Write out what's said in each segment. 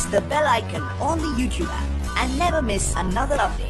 press the bell icon on the YouTube app and never miss another update.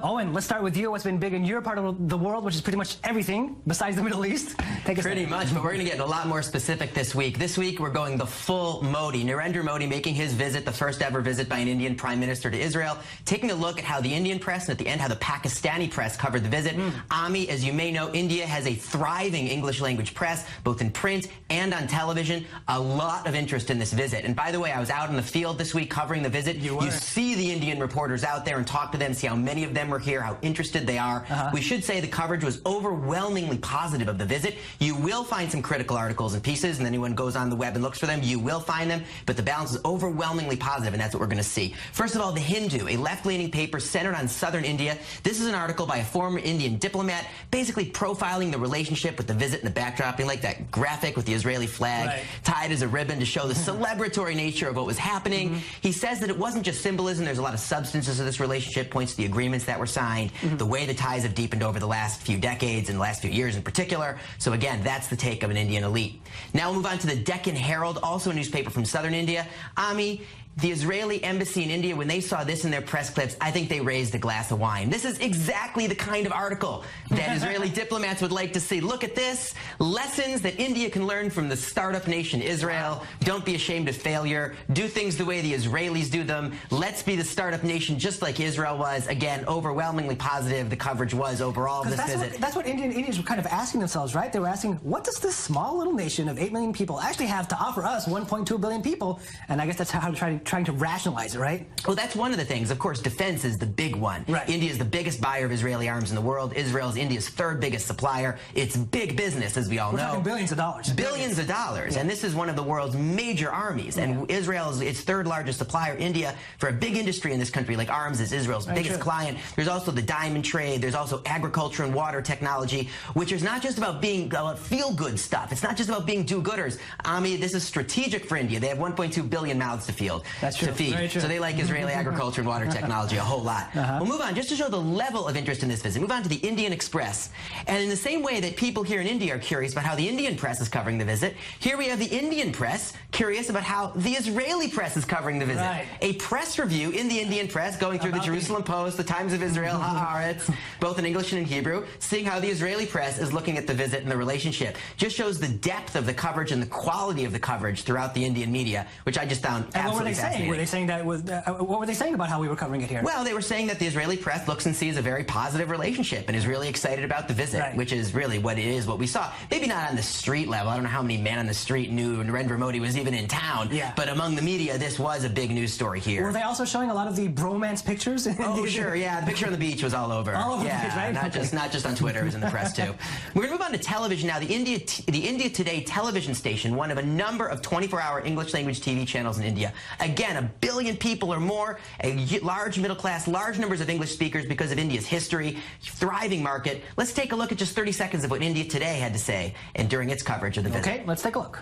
Owen, let's start with you. What's been big in your part of the world, which is pretty much everything besides the Middle East? Take us Pretty much, but we're going to get a lot more specific this week. This week, we're going the full Modi. Narendra Modi making his visit, the first ever visit by an Indian prime minister to Israel, taking a look at how the Indian press and at the end how the Pakistani press covered the visit. Ami, as you may know, India has a thriving English language press, both in print and on television. A lot of interest in this visit. And by the way, I was out in the field this week covering the visit. You see the Indian reporters out there and talk to them, see how many of them were here, how interested they are. We should say the coverage was overwhelmingly positive of the visit. You will find some critical articles and pieces, and anyone goes on the web and looks for them, you will find them, but the balance is overwhelmingly positive, and that's what we're going to see. First of all, The Hindu, a left-leaning paper centered on southern India. This is an article by a former Indian diplomat, basically profiling the relationship with the visit in the backdrop. You like that graphic with the Israeli flag tied as a ribbon to show the celebratory nature of what was happening. He says that it wasn't just symbolism, there's a lot of substances of this relationship, points to the agreements that were signed, the way the ties have deepened over the last few decades and the last few years in particular. So again, that's the take of an Indian elite. Now we'll move on to the Deccan Herald, also a newspaper from southern India. Ami, the Israeli embassy in India, when they saw this in their press clips, I think they raised a glass of wine. This is exactly the kind of article that Israeli diplomats would like to see. Look at this. Lessons that India can learn from the startup nation Israel. Don't be ashamed of failure. Do things the way the Israelis do them. Let's be the startup nation just like Israel was. Again, overwhelmingly positive the coverage was overall of this visit. That's what Indians were kind of asking themselves, right? They were asking, what does this small little nation of 8 million people actually have to offer us 1.2 billion people? And I guess that's how they're trying to rationalize it, right? Well, that's one of the things. Of course, defense is the big one. India is the biggest buyer of Israeli arms in the world. Israel is India's third biggest supplier. It's big business, as we all know. We're talking billions of dollars. Billions of dollars. And this is one of the world's major armies. And Israel is its third largest supplier. India, for a big industry in this country like arms, is Israel's biggest client. There's also the diamond trade. There's also agriculture and water technology, which is not just about being feel-good stuff. It's not just about being do-gooders. Ami, this is strategic for India. They have 1.2 billion mouths to feed. That's true. So they like Israeli agriculture and water technology a whole lot. We'll move on, just to show the level of interest in this visit. Move on to the Indian Express. And in the same way that people here in India are curious about how the Indian press is covering the visit, here we have the Indian press curious about how the Israeli press is covering the visit. A press review in the Indian press going through the Jerusalem Post, the Times of Israel, Haaretz, both in English and in Hebrew, seeing how the Israeli press is looking at the visit and the relationship. Just shows the depth of the coverage and the quality of the coverage throughout the Indian media, which I just found absolutely fascinating. Were they saying that what were they saying about how we were covering it here? Well, they were saying that the Israeli press looks and sees a very positive relationship and is really excited about the visit, which is really what it is, what we saw. Maybe not on the street level. I don't know how many men on the street knew Narendra Modi was even in town, but among the media, this was a big news story here. Were they also showing a lot of the bromance pictures? Oh, sure, yeah. The picture on the beach was all over. All over the page, right? Not just on Twitter, it was in the press, too. We're going to move on to television now. The India Today television station, one of a number of 24-hour English-language TV channels in India. Again, 1 billion people or more, a large middle class, large numbers of English speakers because of India's history, thriving market. Let's take a look at just 30 seconds of what India Today had to say and during its coverage of the visit. Okay, let's take a look.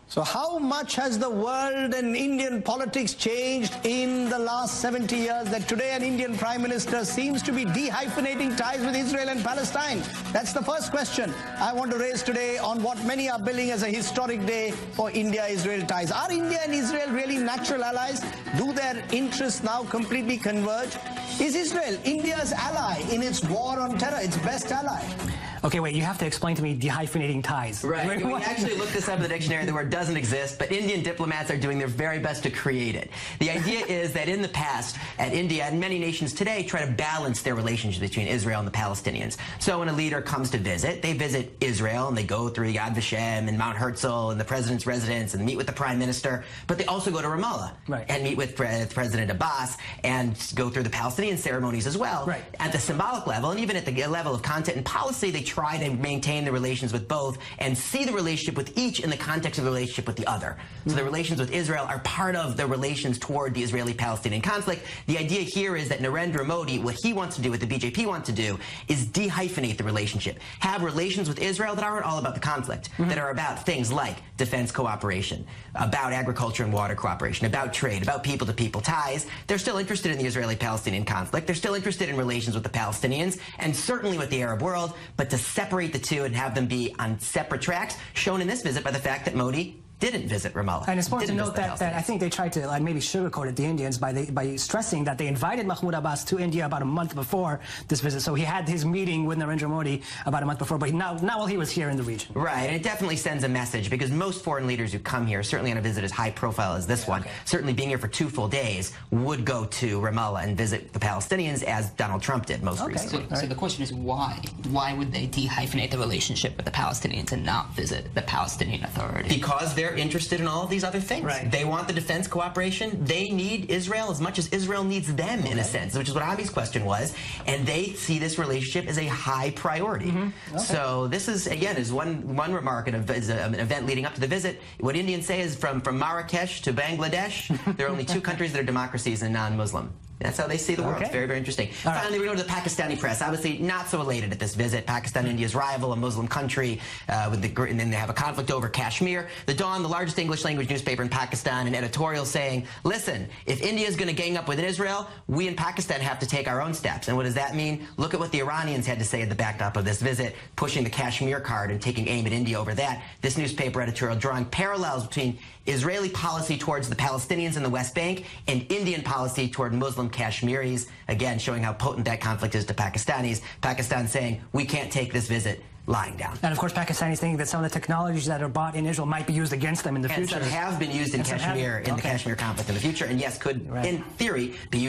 So how much has the world and Indian politics changed in the last 70 years that today an Indian Prime Minister seems to be dehyphenating ties with Israel and Palestine? That's the first question I want to raise today on what many are billing as a historic day for India-Israel ties. Are India and Israel really natural allies? Do their interests now completely converge? Is Israel India's ally in its war on terror, its best ally? Okay, wait, you have to explain to me dehyphenating ties. Right. We actually looked this up in the dictionary. The word doesn't exist, but Indian diplomats are doing their very best to create it. The idea is that in the past, at India and many nations today try to balance their relationship between Israel and the Palestinians. So when a leader comes to visit, they visit Israel and they go through Yad Vashem and Mount Herzl and the president's residence and meet with the prime minister, but they also go to Ramallah and meet with President Abbas and go through the Palestinian ceremonies as well. At the symbolic level and even at the level of content and policy, they try to maintain the relations with both and see the relationship with each in the context of the relationship with the other. So the relations with Israel are part of the relations toward the Israeli-Palestinian conflict. The idea here is that Narendra Modi, what he wants to do, what the BJP wants to do, is dehyphenate the relationship. Have relations with Israel that aren't all about the conflict, that are about things like defense cooperation, about agriculture and water cooperation, about trade, about people-to-people ties. They're still interested in the Israeli-Palestinian conflict. They're still interested in relations with the Palestinians and certainly with the Arab world, but to separate the two and have them be on separate tracks, shown in this visit by the fact that Modi didn't visit Ramallah. And it's important to didn't note visit the that I think they tried to maybe sugarcoat it, the Indians, by stressing that they invited Mahmoud Abbas to India about a month before this visit. So he had his meeting with Narendra Modi about a month before, but not while he was here in the region. Right, and it definitely sends a message, because most foreign leaders who come here, certainly on a visit as high profile as this one, certainly being here for 2 full days, would go to Ramallah and visit the Palestinians, as Donald Trump did most recently. So the question is why? Why would they dehyphenate the relationship with the Palestinians and not visit the Palestinian Authority? Because they're interested in all of these other things. Right. They want the defense cooperation. They need Israel as much as Israel needs them, in a sense, which is what Avi's question was. And they see this relationship as a high priority. So this is, again, is one remark, an event leading up to the visit. What Indians say is from Marrakesh to Bangladesh, there are only 2 countries that are democracies and non-Muslim. That's how they see the world. It's very, very interesting. Finally, we go to the Pakistani press. Obviously, not so elated at this visit. Pakistan, India's rival, a Muslim country, and then they have a conflict over Kashmir. The Dawn, the largest English language newspaper in Pakistan, an editorial saying, listen, if India is going to gang up with Israel, we in Pakistan have to take our own steps. And what does that mean? Look at what the Iranians had to say at the backdrop of this visit, pushing the Kashmir card and taking aim at India over that. This newspaper editorial drawing parallels between Israeli policy towards the Palestinians in the West Bank and Indian policy toward Muslim Kashmiris, again showing how potent that conflict is to Pakistanis. Pakistan saying, we can't take this visit lying down. And of course, Pakistanis thinking that some of the technologies that are bought in Israel might be used against them in the future. And some have been used in Kashmir, in the Kashmir conflict in the future, and yes, could, in theory, be used